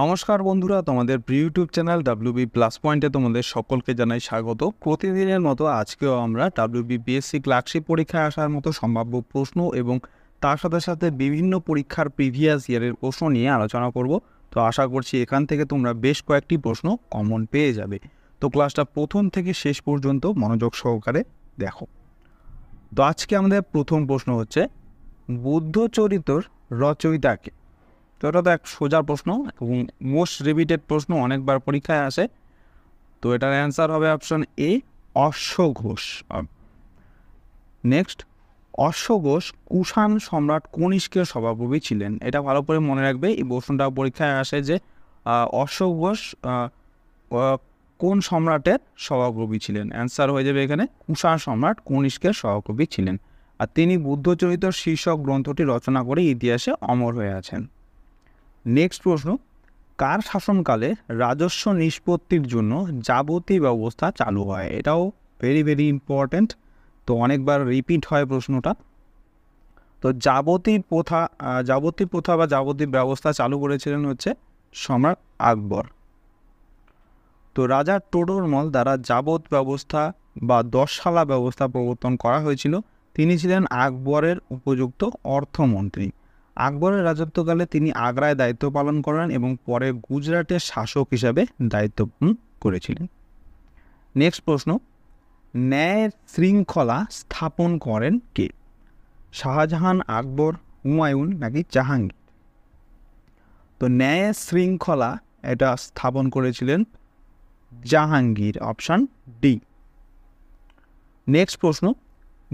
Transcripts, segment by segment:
নমস্কার বন্ধুরা, তোমাদের প্রিয় ইউটিউব চ্যানেল ডাব্লিউবি প্লাস পয়েন্টে তোমাদের সকলকে জানাই স্বাগত। প্রতিদিনের মতো আজকেও আমরা ডাব্লিউবিপিএসসি ক্লার্কশিপ পরীক্ষায় আসার মতো সম্ভাব্য প্রশ্ন এবং তার সাথে সাথে বিভিন্ন পরীক্ষার প্রিভিয়াস ইয়ারের প্রশ্ন নিয়ে আলোচনা করব। তো আশা করছি এখান থেকে তোমরা বেশ কয়েকটি প্রশ্ন কমন পেয়ে যাবে। তো ক্লাসটা প্রথম থেকে শেষ পর্যন্ত মনোযোগ সহকারে দেখো। তো আজকে আমাদের প্রথম প্রশ্ন হচ্ছে, বুদ্ধ চরিত্র রচয়িতাকে। তো এটা তো এক সোজা প্রশ্ন এবং মোস্ট রিপিটেড প্রশ্ন, অনেকবার পরীক্ষায় আসে। তো এটার অ্যান্সার হবে অপশন এ, অশ্ব ঘোষ। নেক্সট, অশ্ব ঘোষ কুষাণ সম্রাট কনিষ্কের সভাকবি ছিলেন। এটা ভালো করে মনে রাখবে, এই প্রশ্নটা পরীক্ষায় আসে যে অশ্ব ঘোষ কোন সম্রাটের সভাকবি ছিলেন। অ্যান্সার হয়ে যাবে এখানে কুষাণ সম্রাট কনিষ্কের সভাকবি ছিলেন। আর তিনি বুদ্ধচরিত্র শীর্ষক গ্রন্থটি রচনা করে ইতিহাসে অমর হয়ে আছেন। নেক্সট প্রশ্ন, কার শাসনকালে রাজস্ব নিষ্পত্তির জন্য যাবতীয় ব্যবস্থা চালু হয়? এটাও ভেরি ভেরি ইম্পর্ট্যান্ট। তো অনেকবার রিপিট হয় প্রশ্নটা। তো যাবতীয় প্রথা বা যাবতীয় ব্যবস্থা চালু করেছিলেন হচ্ছে সম্রাট আকবর। তো রাজা টোডরমল দ্বারা যাবত ব্যবস্থা বা দশশালা ব্যবস্থা প্রবর্তন করা হয়েছিল। তিনি ছিলেন আকবরের উপযুক্ত অর্থমন্ত্রী। আকবরের রাজত্বকালে তিনি আগ্রায় দায়িত্ব পালন করেন এবং পরে গুজরাটের শাসক হিসাবে দায়িত্ব পালন করেছিলেন। নেক্সট প্রশ্ন, ন্যায় শৃঙ্খলা স্থাপন করেন কে? শাহজাহান, আকবর, হুমায়ুন নাকি জাহাঙ্গীর? তো ন্যায় শৃঙ্খলা এটা স্থাপন করেছিলেন জাহাঙ্গীর, অপশান ডি। নেক্সট প্রশ্ন,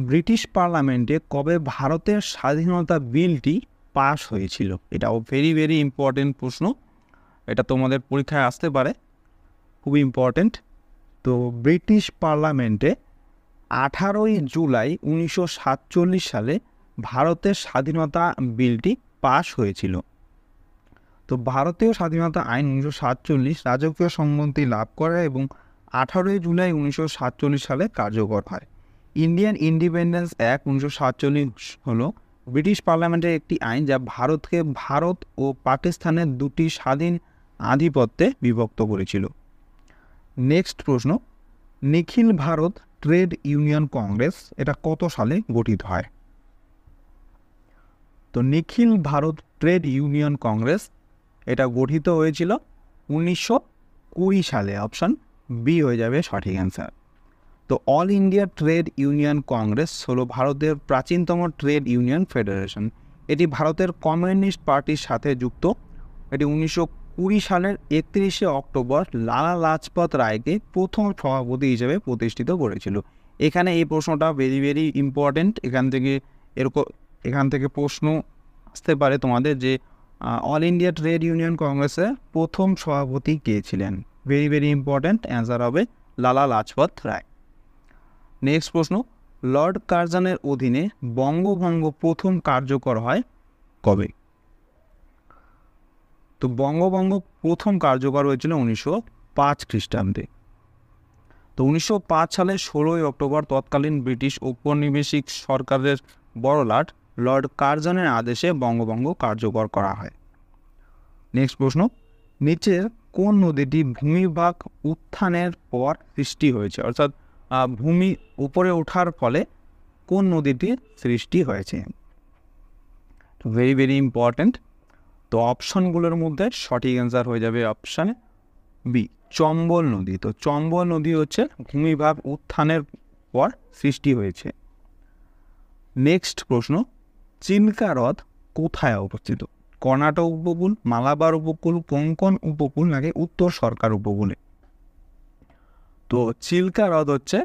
ব্রিটিশ পার্লামেন্টে কবে ভারতের স্বাধীনতা বিলটি পাশ হয়েছিল? এটাও ভেরি ভেরি ইম্পর্টেন্ট প্রশ্ন, এটা তোমাদের পরীক্ষায় আসতে পারে, খুব ইম্পর্টেন্ট। তো ব্রিটিশ পার্লামেন্টে 18ই জুলাই 1947 সালে ভারতের স্বাধীনতা বিলটি পাশ হয়েছিল। তো ভারতীয় স্বাধীনতা আইন 1947 রাজকীয় সম্মতি লাভ করে এবং 18ই জুলাই 1947 সালে কার্যকর হয়। ইন্ডিয়ান ইন্ডিপেন্ডেন্স অ্যাক্ট 1947 হলো ব্রিটিশ পার্লামেন্টের একটি আইন যা ভারতকে ভারত ও পাকিস্তানের দুটি স্বাধীন আধিপত্যে বিভক্ত করেছিল। নেক্সট প্রশ্ন, নিখিল ভারত ট্রেড ইউনিয়ন কংগ্রেস এটা কত সালে গঠিত হয়? তো নিখিল ভারত ট্রেড ইউনিয়ন কংগ্রেস এটা গঠিত হয়েছিল 1920 সালে, অপশান বি হয়ে যাবে সঠিক অ্যান্সার। তো all India trade union Congress হলো ভারতের প্রাচীনতম ট্রেড ইউনিয়ন ফেডারেশন। এটি ভারতের কমিউনিস্ট পার্টির সাথে যুক্ত। এটি 1920 সালের 31শে অক্টোবর লালা লাজপত রায়কে প্রথম সভাপতি হিসেবে প্রতিষ্ঠিত করেছিল। এখানে এই প্রশ্নটা ভেরি ভেরি ইম্পর্টেন্ট। এখান থেকে প্রশ্ন আসতে পারে তোমাদের যে অল ইন্ডিয়া ট্রেড ইউনিয়ন কংগ্রেসের প্রথম সভাপতি কে ছিলেন? ভেরি ভেরি ইম্পর্টেন্ট, অ্যান্সার হবে লালা লাজপত রায়। নেক্সট প্রশ্ন, লর্ড কার্জনের অধীনে বঙ্গভঙ্গ প্রথম কার্যকর হয় কবে? তো বঙ্গভঙ্গ প্রথম কার্যকর হয়েছিল 1905 খ্রিস্টাব্দে। তো 1905 সালে 16ই অক্টোবর তৎকালীন ব্রিটিশ ঔপনিবেশিক সরকারের বড়লাট লর্ড কার্জনের আদেশে বঙ্গভঙ্গ কার্যকর করা হয়। নেক্সট প্রশ্ন, নিচের কোন নদীটি ভূমিভাগ উত্থানের পর সৃষ্টি হয়েছে? অর্থাৎ ভূমি উপরে ওঠার ফলে কোন নদীটির সৃষ্টি হয়েছে? Very very important. তো অপশনগুলোর মধ্যে সঠিক অ্যান্সার হয়ে যাবে অপশান বি, চম্বল নদী। তো চম্বল নদী হচ্ছে ভূমিভাগ উত্থানের পর সৃষ্টি হয়েছে। নেক্সট প্রশ্ন, চিল্কা হ্রদ কোথায় অবস্থিত? কর্ণাটক উপকূল, মালাবার উপকূল, কোঙ্কণ উপকূল নাকি উত্তর সরকার উপকূলে? তো চিল্কা হ্রদ হচ্ছে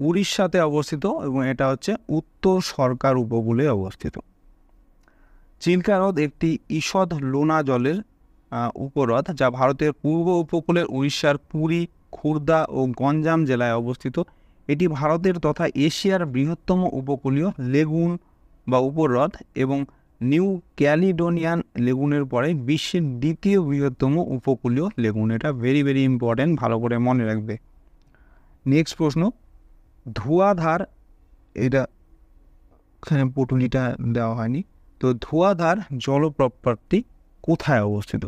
উড়িষ্যাতে অবস্থিত এবং এটা হচ্ছে উত্তর সরকার উপকূলে অবস্থিত। চিল্কা হ্রদ একটি ঈষৎ লোনা জলের উপহ্রদ যা ভারতের পূর্ব উপকূলের উড়িষ্যার পুরী, খুর্দা ও গঞ্জাম জেলায় অবস্থিত। এটি ভারতের তথা এশিয়ার বৃহত্তম উপকূলীয় লেগুন বা উপহ্রদ এবং নিউ ক্যালিডোনিয়ান লেগুনের পরে বিশ্বের দ্বিতীয় বৃহত্তম উপকূলীয় লেগুন। এটা ভেরি ভেরি ইম্পর্ট্যান্ট, ভালো করে মনে রাখবে। নেক্সট প্রশ্ন, ধোঁয়াধার, এটা এখানে পটুলিটা দেওয়া হয়নি। তো ধোঁয়াধার জলপ্রপাতটি কোথায় অবস্থিত?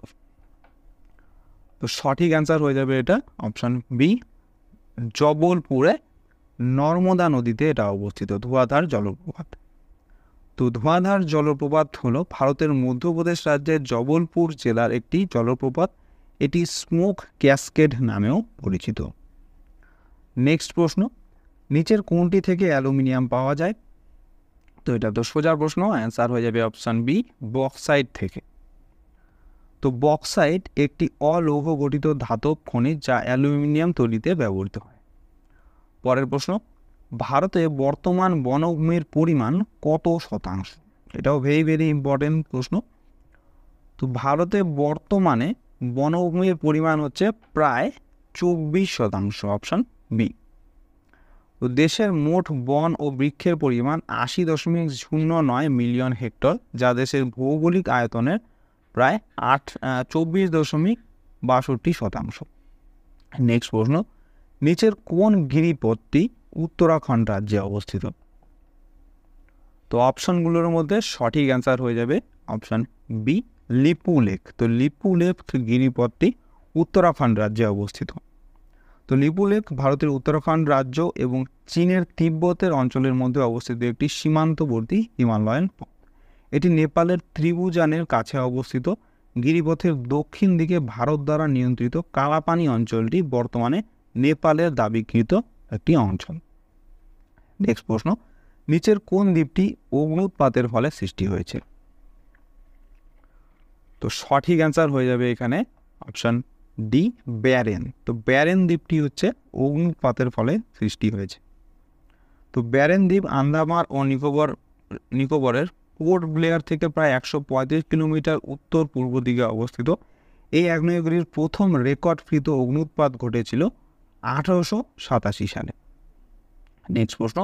তো সঠিক অ্যান্সার হয়ে যাবে এটা অপশান বি, জবলপুরে নর্মদা নদীতে এটা অবস্থিত, ধোঁয়াধার জলপ্রপাত। তো ধোঁয়াধার জলপ্রপাত হলো ভারতের মধ্যপ্রদেশ রাজ্যের জবলপুর জেলার একটি জলপ্রপাত। এটি স্মোক ক্যাসকেড নামেও পরিচিত। নেক্সট প্রশ্ন, নিচের কোনটি থেকে অ্যালুমিনিয়াম পাওয়া যায়? তো এটা তো সোজা প্রশ্ন, অ্যান্সার হয়ে যাবে অপশান বি, বক্সাইট থেকে। তো বক্সাইট একটি অলৌহ গঠিত ধাতব খনিজ যা অ্যালুমিনিয়াম তৈরিতে ব্যবহৃত হয়। পরের প্রশ্ন, ভারতে বর্তমান বনভূমির পরিমাণ কত শতাংশ? এটাও ভেরি ভেরি ইম্পর্টেন্ট প্রশ্ন। তো ভারতে বর্তমানে বনভূমির পরিমাণ হচ্ছে প্রায় 24%, অপশান বি। তো দেশের মোট বন ও বৃক্ষের পরিমাণ 80.09 মিলিয়ন হেক্টর, যা দেশের ভৌগোলিক আয়তনের প্রায় 24.62%। নেক্সট প্রশ্ন, নিচের কোন গিরিপথটি উত্তরাখণ্ড রাজ্যে অবস্থিত? তো অপশনগুলোর মধ্যে সঠিক অ্যান্সার হয়ে যাবে অপশান বি, লিপু লেক। তো লিপু লেক গিরিপথটি উত্তরাখণ্ড রাজ্যে অবস্থিত। তো লিপু লেক ভারতের উত্তরাখণ্ড রাজ্য এবং চীনের তিব্বতের অঞ্চলের মধ্যে অবস্থিত একটি সীমান্তবর্তী হিমালয়ান পথ। এটি নেপালের ত্রিভুজানের কাছে অবস্থিত। গিরিপথের দক্ষিণ দিকে ভারত দ্বারা নিয়ন্ত্রিত কালাপানি অঞ্চলটি বর্তমানে নেপালের দাবিকৃত একটি অঞ্চল। নেক্সট প্রশ্ন, নিচের কোন দ্বীপটি অগ্ন্যুৎপাতের ফলে সৃষ্টি হয়েছে? তো সঠিক অ্যান্সার হয়ে যাবে এখানে অপশান ডি, ব্যারেন। তো ব্যারেন দ্বীপটি হচ্ছে অগ্ন্যুৎপাতের ফলে সৃষ্টি হয়েছে। তো ব্যারেন দ্বীপ আন্দামান ও নিকোবরের পোর্ট ব্লেয়ার থেকে প্রায় 135 কিলোমিটার উত্তর পূর্ব দিকে অবস্থিত। এই আগ্নেয়গিরির প্রথম রেকর্ডকৃত অগ্ন্যুৎপাত ঘটেছিল 1887 সালে। নেক্সট প্রশ্ন,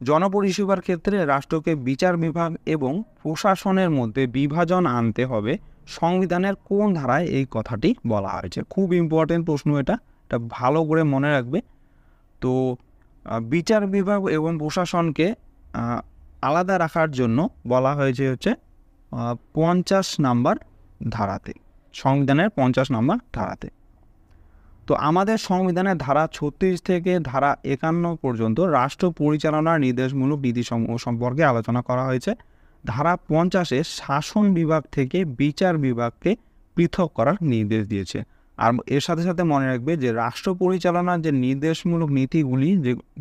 জনপরিষেবার ক্ষেত্রে রাষ্ট্রকে বিচার বিভাগ এবং প্রশাসনের মধ্যে বিভাজন আনতে হবে, সংবিধানের কোন ধারায় এই কথাটি বলা হয়েছে? খুব ইম্পর্টেন্ট প্রশ্ন, এটা ভালো করে মনে রাখবে। তো বিচার বিভাগ এবং প্রশাসনকে আলাদা রাখার জন্য বলা হয়েছে হচ্ছে 50 নাম্বার ধারাতে, সংবিধানের 50 নাম্বার ধারাতে। তো আমাদের সংবিধানের ধারা 36 থেকে ধারা 51 পর্যন্ত রাষ্ট্র পরিচালনার নির্দেশমূলক নীতিসমূহ সম্পর্কে আলোচনা করা হয়েছে। ধারা 50 শাসন বিভাগ থেকে বিচার বিভাগকে পৃথক করার নির্দেশ দিয়েছে। আর এর সাথে সাথে মনে রাখবে যে রাষ্ট্র পরিচালনার যে নির্দেশমূলক নীতিগুলি,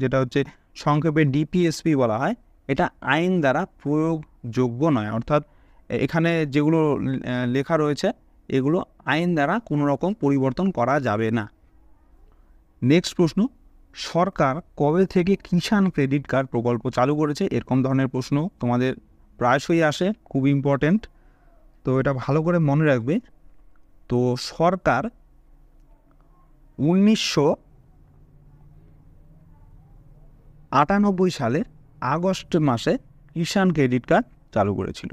যেটা হচ্ছে সংক্ষেপে ডিপিএসপি বলা হয়, এটা আইন দ্বারা প্রয়োগযোগ্য নয়। অর্থাৎ এখানে যেগুলো লেখা রয়েছে এগুলো আইন দ্বারা কোনো রকম পরিবর্তন করা যাবে না। নেক্সট প্রশ্ন, সরকার কবে থেকে কিষাণ ক্রেডিট কার্ড প্রকল্প চালু করেছে? এরকম ধরনের প্রশ্ন তোমাদের প্রায়শই আসে, খুব ইম্পর্টেন্ট। তো এটা ভালো করে মনে রাখবে। তো সরকার 1998 সালে আগস্ট মাসে কিষাণ ক্রেডিট কার্ড চালু করেছিল।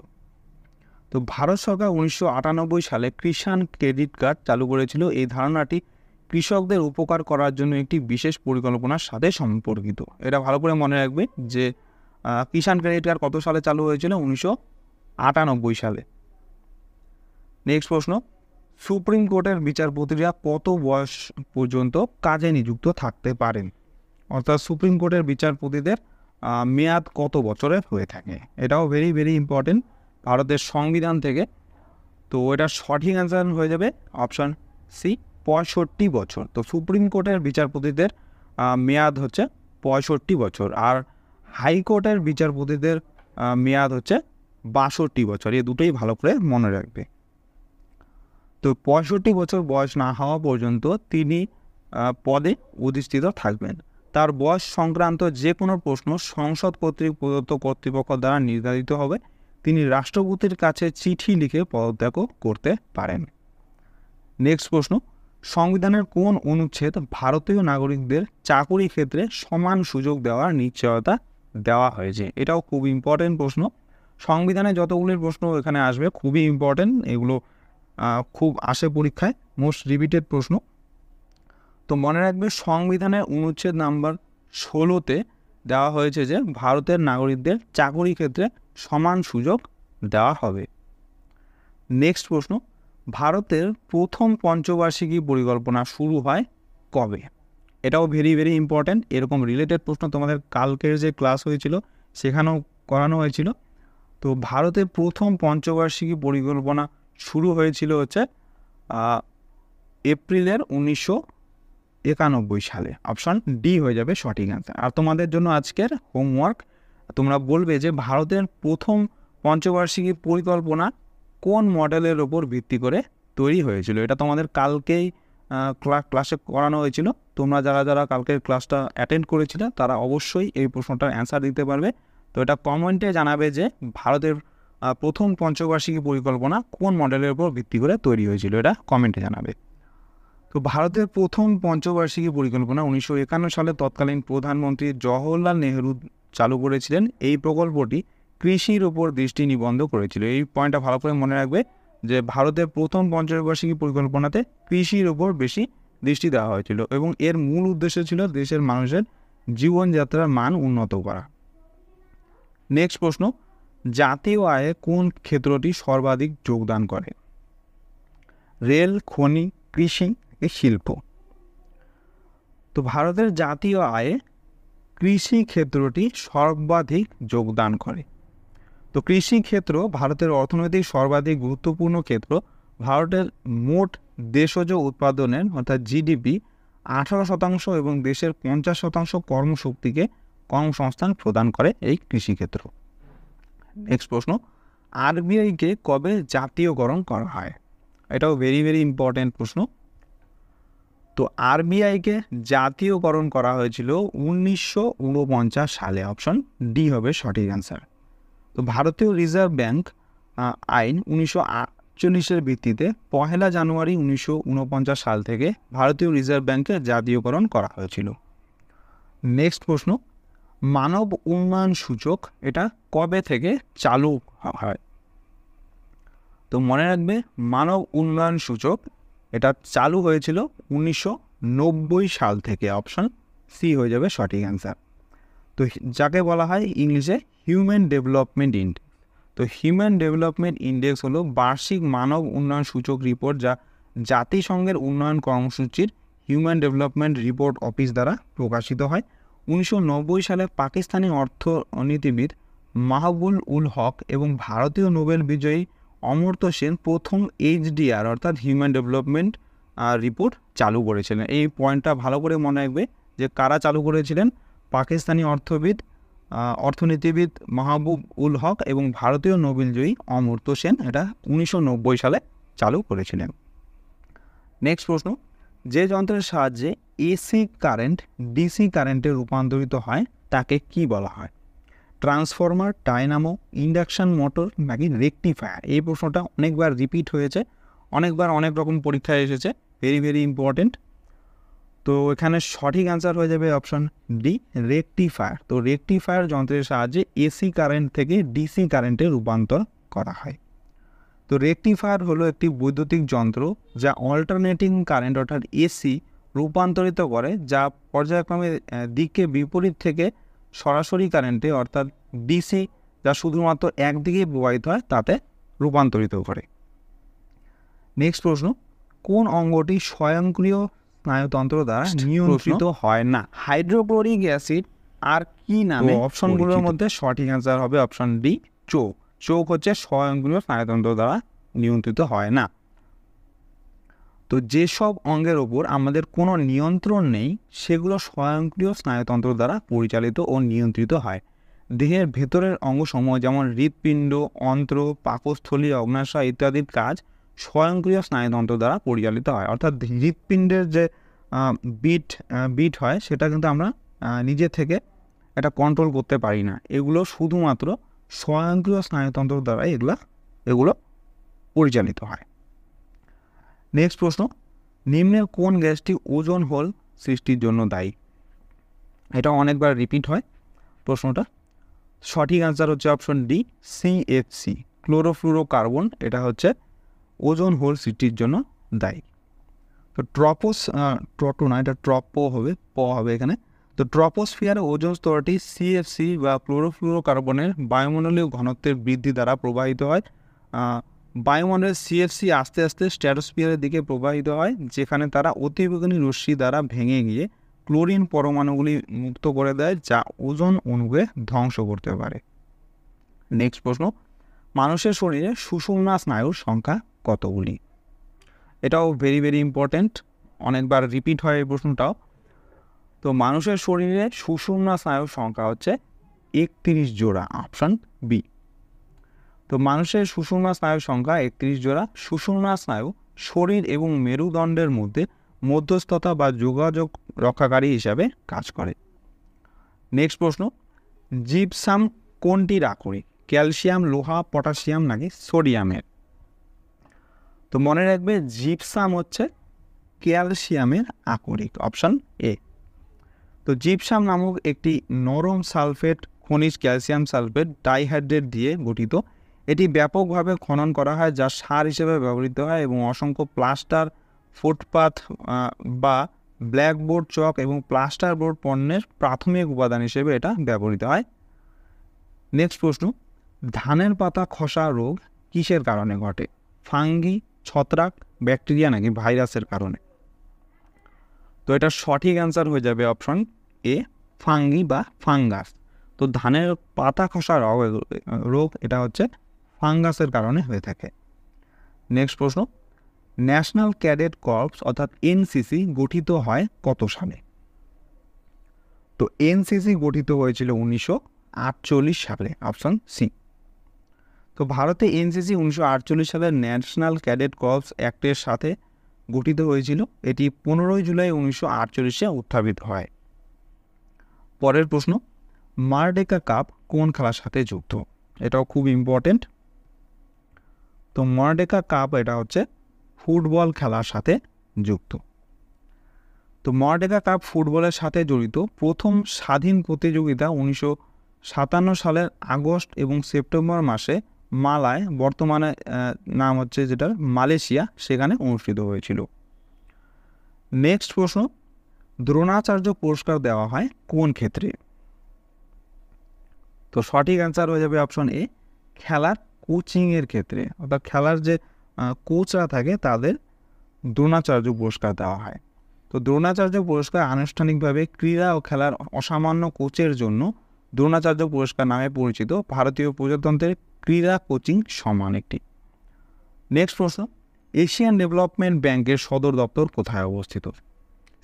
তো ভারত সরকার 1998 সালে কিষাণ ক্রেডিট কার্ড চালু করেছিল। এই ধারণাটি কৃষকদের উপকার করার জন্য একটি বিশেষ পরিকল্পনার সাথে সম্পর্কিত। এটা ভালো করে মনে রাখবে যে কিষাণ ক্রেডিট কার্ড কত সালে চালু হয়েছিল? 1998 সালে। নেক্সট প্রশ্ন, সুপ্রিম কোর্টের বিচারপতিরা কত বয়স পর্যন্ত কাজে নিযুক্ত থাকতে পারেন? অর্থাৎ সুপ্রিম কোর্টের বিচারপতিদের মেয়াদ কত বছরের হয়ে থাকে? এটাও ভেরি ভেরি ইম্পর্টেন্ট ভারতের সংবিধান থেকে। তো এটা সঠিক অ্যান্সার হয়ে যাবে অপশান সি, 65 বছর। তো সুপ্রিম কোর্টের বিচারপতিদের মেয়াদ হচ্ছে 65 বছর, আর হাইকোর্টের বিচারপতিদের মেয়াদ হচ্ছে 62 বছর। এই দুটোই ভালো করে মনে রাখবে। তো 65 বছর বয়স না হওয়া পর্যন্ত তিনি পদে অধিষ্ঠিত থাকবেন। তার বয়স সংক্রান্ত যে কোনো প্রশ্ন সংসদ কর্তৃক প্রদত্ত কর্তৃপক্ষ দ্বারা নির্ধারিত হবে। তিনি রাষ্ট্রপতির কাছে চিঠি লিখে পদত্যাগ করতে পারেন। নেক্সট প্রশ্ন, সংবিধানের কোন অনুচ্ছেদ ভারতীয় নাগরিকদের চাকুরি ক্ষেত্রে সমান সুযোগ দেওয়ার নিশ্চয়তা দেওয়া হয়েছে? এটাও খুব ইম্পর্টেন্ট প্রশ্ন। সংবিধানে যতগুলি প্রশ্ন এখানে আসবে খুবই ইম্পর্টেন্ট, এগুলো খুব আসে পরীক্ষায়, মোস্ট রিপিটেড প্রশ্ন। তো মনে রাখবে সংবিধানের অনুচ্ছেদ নাম্বার 16-তে দেওয়া হয়েছে যে ভারতের নাগরিকদের চাকুরি ক্ষেত্রে সমান সুযোগ দেওয়া হবে। নেক্সট প্রশ্ন, ভারতের প্রথম পঞ্চবার্ষিকী পরিকল্পনা শুরু হয় কবে? এটাও ভেরি ভেরি ইম্পর্ট্যান্ট। এরকম রিলেটেড প্রশ্ন তোমাদের কালকের যে ক্লাস হয়েছিল সেখানেও করানো হয়েছিল। তো ভারতের প্রথম পঞ্চবার্ষিকী পরিকল্পনা শুরু হয়েছিল হচ্ছে এপ্রিলের 1991 সালে। অপশন ডি হয়ে যাবে সঠিক অ্যান্সার। আর তোমাদের জন্য আজকের হোমওয়ার্ক, তোমরা বলবে যে ভারতের প্রথম পঞ্চবার্ষিকী পরিকল্পনা কোন মডেলের ওপর ভিত্তি করে তৈরি হয়েছিল। এটা তোমাদের কালকেই ক্লাসে করানো হয়েছিল। তোমরা যারা যারা কালকের ক্লাসটা অ্যাটেন্ড করেছিলে তারা অবশ্যই এই প্রশ্নটার অ্যান্সার দিতে পারবে। তো এটা কমেন্টে জানাবে যে ভারতের প্রথম পঞ্চবার্ষিকী পরিকল্পনা কোন মডেলের উপর ভিত্তি করে তৈরি হয়েছিল, এটা কমেন্টে জানাবে। তো ভারতের প্রথম পঞ্চবার্ষিকী পরিকল্পনা 1951 সালে তৎকালীন প্রধানমন্ত্রী জওহরলাল নেহরু চালু করেছিলেন। এই প্রকল্পটি কৃষির উপর দৃষ্টি নিবদ্ধ করেছিল। এই পয়েন্টটা ভালো করে মনে রাখবে যে ভারতের প্রথম পঞ্চবার্ষিকী পরিকল্পনাতে কৃষির উপর বেশি দৃষ্টি দেওয়া হয়েছিল এবং এর মূল উদ্দেশ্য ছিল দেশের মানুষের জীবনযাত্রার মান উন্নত করা। নেক্সট প্রশ্ন, জাতীয় আয়ে কোন ক্ষেত্রটি সর্বাধিক যোগদান করে? রেল, খনি, কৃষি, শিল্প। তো ভারতের জাতীয় আয়ে কৃষি ক্ষেত্রটি সর্বাধিক যোগদান করে। তো কৃষি ক্ষেত্র ভারতের অর্থনৈতিক সর্বাধিক গুরুত্বপূর্ণ ক্ষেত্র। ভারতের মোট দেশজ উৎপাদনের অর্থাৎ জিডিপি 18% এবং দেশের 50% কর্মশক্তিকে কর্মসংস্থান প্রদান করে এই কৃষিক্ষেত্র। নেক্সট প্রশ্ন, আরবিআইকে কবে জাতীয়করণ করা হয়? এটাও ভেরি ভেরি ইম্পর্টেন্ট প্রশ্ন। তো আরবিআইকে জাতীয়করণ করা হয়েছিল 1949 সালে। অপশন ডি হবে সঠিক অ্যান্সার। তো ভারতীয় রিজার্ভ ব্যাংক আইন 1948-এর ভিত্তিতে 1 জানুয়ারি 1949 সাল থেকে ভারতীয় রিজার্ভ ব্যাংকের জাতীয়করণ করা হয়েছিল। নেক্সট প্রশ্ন, মানব উন্নয়ন সূচক এটা কবে থেকে চালু হয়? তো মনে রাখবে মানব উন্নয়ন সূচক এটা চালু হয়েছিল 1990 সাল থেকে। অপশন সি হয়ে যাবে সঠিক অ্যান্সার। তো যাকে বলা হয় ইংলিশে হিউম্যান ডেভেলপমেন্ট ইন্ডেক্স। তো হিউম্যান ডেভেলপমেন্ট ইন্ডেক্স হলো বার্ষিক মানব উন্নয়ন সূচক রিপোর্ট, যা জাতিসংঘের উন্নয়ন কর্মসূচির হিউম্যান ডেভেলপমেন্ট রিপোর্ট অফিস দ্বারা প্রকাশিত হয়। 1990 সালে পাকিস্তানি অর্থনীতিবিদ মাহবুব উল হক এবং ভারতীয় নোবেল বিজয়ী অমর্ত্য সেন প্রথম HDR অর্থাৎ হিউম্যান ডেভেলপমেন্ট রিপোর্ট চালু করেছিলেন। এই পয়েন্টটা ভালো করে মনে রাখবে যে কারা চালু করেছিলেন। পাকিস্তানি অর্থনীতিবিদ মাহবুব উল হক এবং ভারতীয় নোবেলজয়ী অমর্ত্য সেন এটা 1990 সালে চালু করেছিলেন। নেক্সট প্রশ্ন, যে যন্ত্রের সাহায্যে AC কারেন্ট DC কারেন্টে রূপান্তরিত হয় তাকে কি বলা হয়? ট্রান্সফরমার, ডায়নামো, ইন্ডাকশন মোটর নাকি রেকটিফায়ার? এই প্রশ্নটা অনেকবার রিপিট হয়েছে, অনেকবার অনেক রকম পরীক্ষায় এসেছে, ভেরি ভেরি ইম্পর্টেন্ট। তো এখানে সঠিক অ্যান্সার হয়ে যাবে অপশন ডি, রেকটিফায়ার। তো রেকটিফায়ার যন্ত্রের সাহায্যে AC কারেন্ট থেকে DC কারেন্টে রূপান্তর করা হয়। তো রেকটিফায়ার হলো একটি বৈদ্যুতিক যন্ত্র যা অল্টারনেটিং কারেন্ট অর্থাৎ AC রূপান্তরিত করে, যা পর্যায়ক্রমে দিককে বিপরীত থেকে সরাসরি কারেন্টে অর্থাৎ DC যা শুধুমাত্র একদিকে প্রবাহিত হয় তাতে রূপান্তরিত করে। নেক্সট প্রশ্ন, কোন অঙ্গটি স্বয়ংক্রিয় স্নায়ুতন্ত্র দ্বারা নিয়ন্ত্রিত হয় না? হাইড্রোক্লোরিক অ্যাসিড আর কি নামে? অপশনগুলোর মধ্যে সঠিক অ্যান্সার হবে অপশন ডি, চোখ। চোখ হচ্ছে স্বয়ংক্রিয় স্নায়ুতন্ত্র দ্বারা নিয়ন্ত্রিত হয় না। তো যেসব অঙ্গের ওপর আমাদের কোনো নিয়ন্ত্রণ নেই সেগুলো স্বয়ংক্রিয় স্নায়ুতন্ত্র দ্বারা পরিচালিত ও নিয়ন্ত্রিত হয়। দেহের ভেতরের অঙ্গসমূহ যেমন হৃৎপিণ্ড, অন্ত্র, পাকস্থলী, অগ্ন্যাশয় ইত্যাদির কাজ স্বয়ংক্রিয় স্নায়ুতন্ত্র দ্বারা পরিচালিত হয়। অর্থাৎ হৃৎপিণ্ডের যে বিট হয় সেটা কিন্তু আমরা নিজে থেকে এটা কন্ট্রোল করতে পারি না, এগুলো শুধুমাত্র স্বয়ংক্রিয় স্নায়ুতন্ত্র দ্বারা এগুলো পরিচালিত হয়। নেক্সট প্রশ্ন, নিম্নের কোন গ্যাসটি ওজোন হোল সৃষ্টির জন্য দায়ী? এটা অনেকবার রিপিট হয় প্রশ্নটা। সঠিক অ্যান্সার হচ্ছে অপশন ডি, CFC, ক্লোরোফ্লুরোকার্বন। এটা হচ্ছে ওজোন হোল সৃষ্টির জন্য দায়ী। তো ট্রপো হবে এখানে। তো ট্রপোস্ফিয়ারে ওজোন স্তরটি CFC বা ক্লোরোফ্লুরোকার্বনের বায়ুমণ্ডলীয় ঘনত্বের বৃদ্ধি দ্বারা প্রবাহিত হয়। বায়ুমণ্ডলের সিএফসি আস্তে আস্তে স্ট্র্যাটোস্ফিয়ারের দিকে প্রবাহিত হয়, যেখানে তারা অতিবেগুনি রশ্মি দ্বারা ভেঙে গিয়ে ক্লোরিন পরমাণুগুলি মুক্ত করে দেয়, যা ওজোন অণুকে ধ্বংস করতে পারে। নেক্সট প্রশ্ন, মানুষের শরীরে সুষুম্না স্নায়ুর সংখ্যা কতগুলি? এটাও ভেরি ভেরি ইম্পর্টেন্ট, অনেকবার রিপিট হয় এই প্রশ্নটাও। তো মানুষের শরীরে সুষুম্না স্নায়ুর সংখ্যা হচ্ছে 31 জোড়া, অপশন বি। তো মানুষের সুষুম্না স্নায়ুর সংখ্যা 31 জোড়া। সুষুম্না স্নায়ু শরীর এবং মেরুদণ্ডের মধ্যে মধ্যস্থতা বা যোগাযোগ রক্ষাকারী হিসাবে কাজ করে। নেক্সট প্রশ্ন, জিপসাম কোনটির আকরিক? ক্যালসিয়াম, লোহা, পটাশিয়াম নাকি সোডিয়ামের? তো মনে রাখবে জিপসাম হচ্ছে ক্যালসিয়ামের আকরিক, অপশন এ। তো জিপসাম নামক একটি নরম সালফেট খনিজ ক্যালসিয়াম সালফেট ডাইহাইড্রেট দিয়ে গঠিত। এটি ব্যাপকভাবে খনন করা হয়, যা সার হিসেবে ব্যবহৃত হয় এবং অসংখ্য প্লাস্টার, ফুটপাথ বা ব্ল্যাকবোর্ড চক এবং প্লাস্টার বোর্ড পণ্যের প্রাথমিক উপাদান হিসেবে এটা ব্যবহৃত হয়। নেক্সট প্রশ্ন, ধানের পাতা খসা রোগ কিসের কারণে ঘটে? ফাঙ্গি, ছত্রাক, ব্যাকটেরিয়া নাকি ভাইরাসের কারণে? তো এটা সঠিক অ্যান্সার হয়ে যাবে অপশন এ, ফাঙ্গি বা ফাঙ্গাস। তো ধানের পাতা খসা রোগ এটা হচ্ছে ফাঙ্গাসের কারণে হয়ে থাকে। নেক্সট প্রশ্ন, ন্যাশনাল ক্যাডেট কর্পস অর্থাৎ এনসিসি গঠিত হয় কত সালে? তো এনসিসি গঠিত হয়েছিল 1948 সালে, অপশন সি। তো ভারতে এনসিসি 1948 সালের ন্যাশনাল ক্যাডেট কর্পস অ্যাক্টের সাথে গঠিত হয়েছিল। এটি 15 জুলাই 1948-এ উত্থাপিত হয়। পরের প্রশ্ন, মারডেকা কাপ কোন খেলার সাথে যুক্ত? এটাও খুব ইম্পর্টেন্ট। তো মারডেকা কাপ এটা হচ্ছে ফুটবল খেলার সাথে যুক্ত। তো মারডেকা কাপ ফুটবলের সাথে জড়িত প্রথম স্বাধীন প্রতিযোগিতা 1957 সালের আগস্ট এবং সেপ্টেম্বর মাসে মালায়, বর্তমানে নাম হচ্ছে যেটা মালয়েশিয়া, সেখানে অনুষ্ঠিত হয়েছিল। নেক্সট প্রশ্ন, দ্রোণাচার্য পুরস্কার দেওয়া হয় কোন ক্ষেত্রে? তো সঠিক অ্যান্সার হয়ে যাবে অপশন এ, খেলার কোচিংয়ের ক্ষেত্রে, অর্থাৎ খেলার যে কোচরা থাকে তাদের দ্রোণাচার্য পুরস্কার দেওয়া হয়। তো দ্রোণাচার্য পুরস্কার আনুষ্ঠানিকভাবে ক্রীড়া ও খেলার অসামান্য কোচের জন্য দ্রোণাচার্য পুরস্কার নামে পরিচিত ভারতীয় প্রজাতন্ত্রের ক্রীড়া কোচিং সম্মান একটি। নেক্সট প্রশ্ন, এশিয়ান ডেভেলপমেন্ট ব্যাংকের সদর দপ্তর কোথায় অবস্থিত?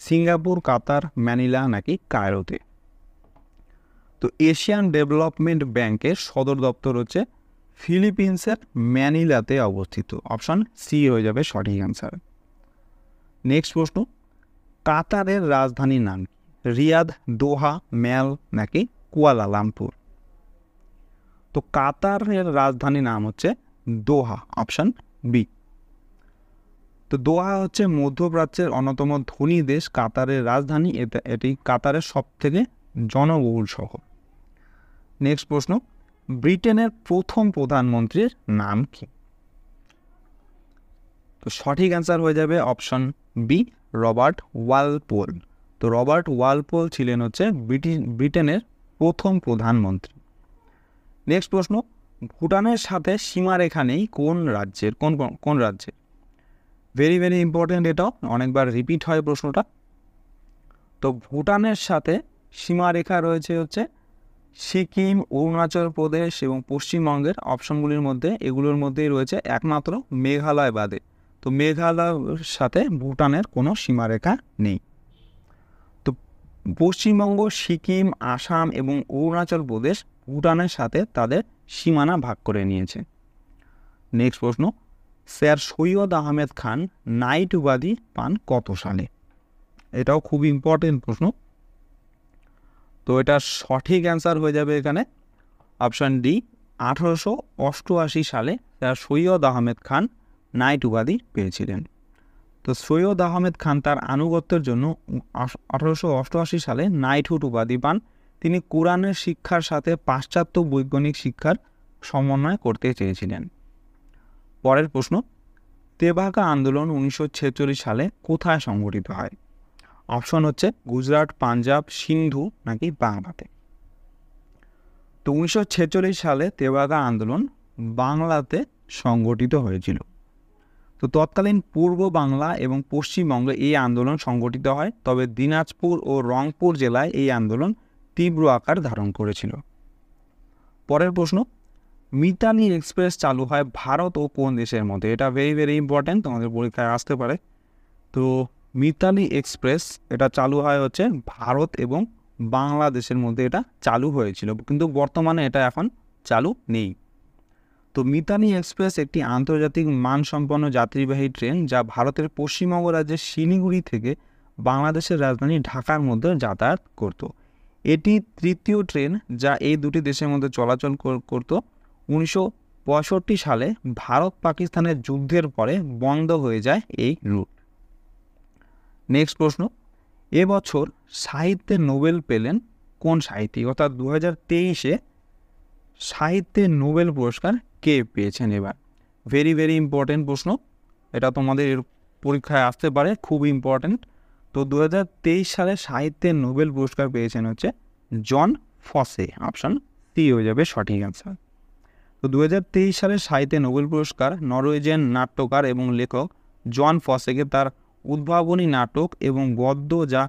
সিঙ্গাপুর, কাতার, ম্যানিলা নাকি কায়রোতে? তো এশিয়ান ডেভেলপমেন্ট ব্যাংকের সদর দপ্তর হচ্ছে ফিলিপিন্সের ম্যানিলাতে অবস্থিত, অপশন সি হয়ে যাবে সঠিক অ্যান্সার। নেক্সট প্রশ্ন, কাতারের রাজধানীর নাম কি? রিয়াদ, দোহা, ম্যাল নাকি কুয়ালালামপুর? তো কাতারের রাজধানীর নাম হচ্ছে দোহা, অপশন বি। তো দোহা হচ্ছে মধ্যপ্রাচ্যের অন্যতম ধনী দেশ কাতারের রাজধানী, এটি কাতারের সবথেকে জনবহুল শহর। নেক্সট প্রশ্ন, ব্রিটেনের প্রথম প্রধানমন্ত্রীর নাম কি? তো সঠিক অ্যান্সার হয়ে যাবে অপশন বি, রবার্ট ওয়ালপোল। তো রবার্ট ওয়ালপোল ছিলেন হচ্ছে ব্রিটেনের প্রথম প্রধানমন্ত্রী। নেক্সট প্রশ্ন, ভুটানের সাথে সীমারেখা নেই কোন রাজ্যের? কোন রাজ্যের? ভেরি ভেরি ইম্পর্টেন্ট, এটাও অনেকবার রিপিট হয় প্রশ্নটা। তো ভুটানের সাথে সীমারেখা রয়েছে হচ্ছে সিকিম, অরুণাচল প্রদেশ এবং পশ্চিমবঙ্গের অপশনগুলির মধ্যে, এগুলোর মধ্যেই রয়েছে একমাত্র মেঘালয় বাদে। তো মেঘালয়ের সাথে ভুটানের কোনো সীমারেখা নেই। তো পশ্চিমবঙ্গ, সিকিম, আসাম এবং অরুণাচল প্রদেশ ভুটানের সাথে তাদের সীমানা ভাগ করে নিয়েছে। নেক্সট প্রশ্ন, স্যার সৈয়দ আহমেদ খান নাইট উপাধি পান কত সালে? এটাও খুব ইম্পর্টেন্ট প্রশ্ন। তো এটা সঠিক অ্যান্সার হয়ে যাবে এখানে অপশান ডি, 1888 সালে স্যার সৈয়দ আহমেদ খান নাইট উপাধি পেয়েছিলেন। তো সৈয়দ আহমেদ খান তার আনুগত্যের জন্য 1888 সালে নাইটহুড উপাধি পান। তিনি কোরআনের শিক্ষার সাথে পাশ্চাত্য বৈজ্ঞানিক শিক্ষার সমন্বয় করতে চেয়েছিলেন। পরের প্রশ্ন, তেভাগা আন্দোলন 1946 সালে কোথায় সংঘটিত হয়? অপশন হচ্ছে গুজরাট, পাঞ্জাব, সিন্ধু নাকি বাংলাতে? তো 1946 সালে তেভাগা আন্দোলন বাংলাতে সংগঠিত হয়েছিল। তো তৎকালীন পূর্ব বাংলা এবং পশ্চিমবঙ্গে এই আন্দোলন সংগঠিত হয়, তবে দিনাজপুর ও রংপুর জেলায় এই আন্দোলন তীব্র আকার ধারণ করেছিল। পরের প্রশ্ন, মিতালি এক্সপ্রেস চালু হয় ভারত ও কোন দেশের মধ্যে? এটা ভেরি ভেরি ইম্পর্ট্যান্ট, তোমাদের পরীক্ষায় আসতে পারে। তো মিতালি এক্সপ্রেস এটা চালু হয় হচ্ছে ভারত এবং বাংলাদেশের মধ্যে এটা চালু হয়েছিল, কিন্তু বর্তমানে এটা এখন চালু নেই। তো মিতালি এক্সপ্রেস একটি আন্তর্জাতিক মানসম্পন্ন যাত্রীবাহী ট্রেন যা ভারতের পশ্চিমবঙ্গ রাজ্যের শিলিগুড়ি থেকে বাংলাদেশের রাজধানী ঢাকার মধ্যে যাতায়াত করত। এটি তৃতীয় ট্রেন যা এই দুটি দেশের মধ্যে চলাচল করত। 1965 সালে ভারত পাকিস্তানের যুদ্ধের পরে বন্ধ হয়ে যায় এই রুট। নেক্সট প্রশ্ন, এবছর সাহিত্যে নোবেল পেলেন কোন সাহিত্যিক? অর্থাৎ 2023-এ সাহিত্যে নোবেল পুরস্কার কে পেয়েছেন এবার? ভেরি ভেরি ইম্পর্টেন্ট প্রশ্ন, এটা তোমাদের পরীক্ষায় আসতে পারে, খুব ইম্পর্টেন্ট। তো 2023 সালে সাহিত্যের নোবেল পুরস্কার পেয়েছেন হচ্ছে জন ফসে। অপশন সি হয়ে যাবে সঠিক অ্যান্সার। তো 2023 সালে সাহিত্যে নোবেল পুরস্কার নরওয়েজিয়ান নাট্যকার এবং লেখক জন ফসেকে তার উদ্ভাবনী নাটক এবং গদ্য যা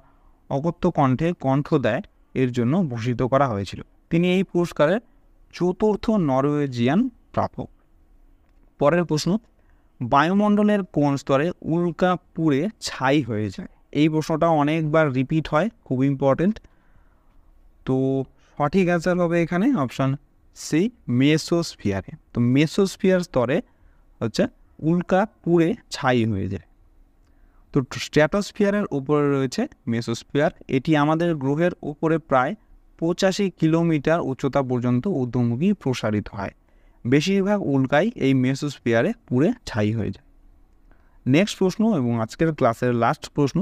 অকথ্য কণ্ঠে কণ্ঠ দেয় এর জন্য ভূষিত করা হয়েছিল। তিনি এই পুরস্কারের চতুর্থ নরওয়েজিয়ান প্রাপক। পরের প্রশ্ন, বায়ুমণ্ডলের কোন স্তরে উল্কা পুড়ে ছাই হয়ে যায়? এই প্রশ্নটা অনেকবার রিপিট হয়, খুব ইম্পর্টেন্ট। তো সঠিক অ্যান্সার হবে এখানে অপশান সি, মেসোস্ফিয়ারে। তো মেসোস্ফিয়ার স্তরে হচ্ছে উল্কা পুড়ে ছাই হয়ে যায়। তো স্ট্র্যাটোস্ফিয়ারের উপরে রয়েছে মেসোস্ফিয়ার। এটি আমাদের গ্রহের উপরে প্রায় 85 কিলোমিটার উচ্চতা পর্যন্ত ঊর্ধ্বমুখী প্রসারিত হয়। বেশিরভাগ উল্কাই এই মেসোস্ফিয়ারে পুড়ে ছাই হয়ে যায়। নেক্সট প্রশ্ন এবং আজকের ক্লাসের লাস্ট প্রশ্ন,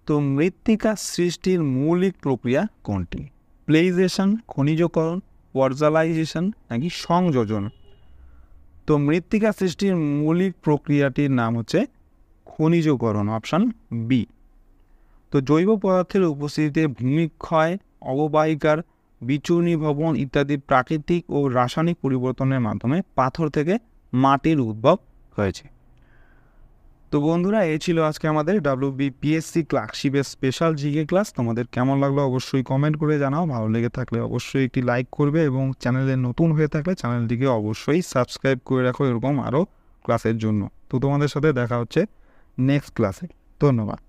তো মৃত্তিকা সৃষ্টির মৌলিক প্রক্রিয়া কোনটি? প্লেইজেশন, খনিজকরণ, পর্জালাইজেশন নাকি সংযোজন? তো মৃত্তিকা সৃষ্টির মৌলিক প্রক্রিয়াটির নাম হচ্ছে খনিজকরণ। Option B. তো জৈব পদার্থের উপস্থিতিতে ভূমিক্ষয়, অববাহিকার বিচূর্ণীভবন ইত্যাদি প্রাকৃতিক ও রাসায়নিক পরিবর্তনের মাধ্যমে পাথর থেকে মাটির উদ্ভব হয়েছে। তো বন্ধুরা, এই ছিল আজকে আমাদের WBPSC ক্লার্কশিপের স্পেশাল জিকে ক্লাস। তোমাদের কেমন লাগলো অবশ্যই কমেন্ট করে জানাও। ভালো লেগে থাকলে অবশ্যই একটি লাইক করবে এবং চ্যানেলে নতুন হয়ে থাকলে চ্যানেলটিকে অবশ্যই সাবস্ক্রাইব করে রাখো এরকম আরও ক্লাসের জন্য। তো তোমাদের সাথে দেখা হচ্ছে নেক্সট ক্লাসে। ধন্যবাদ।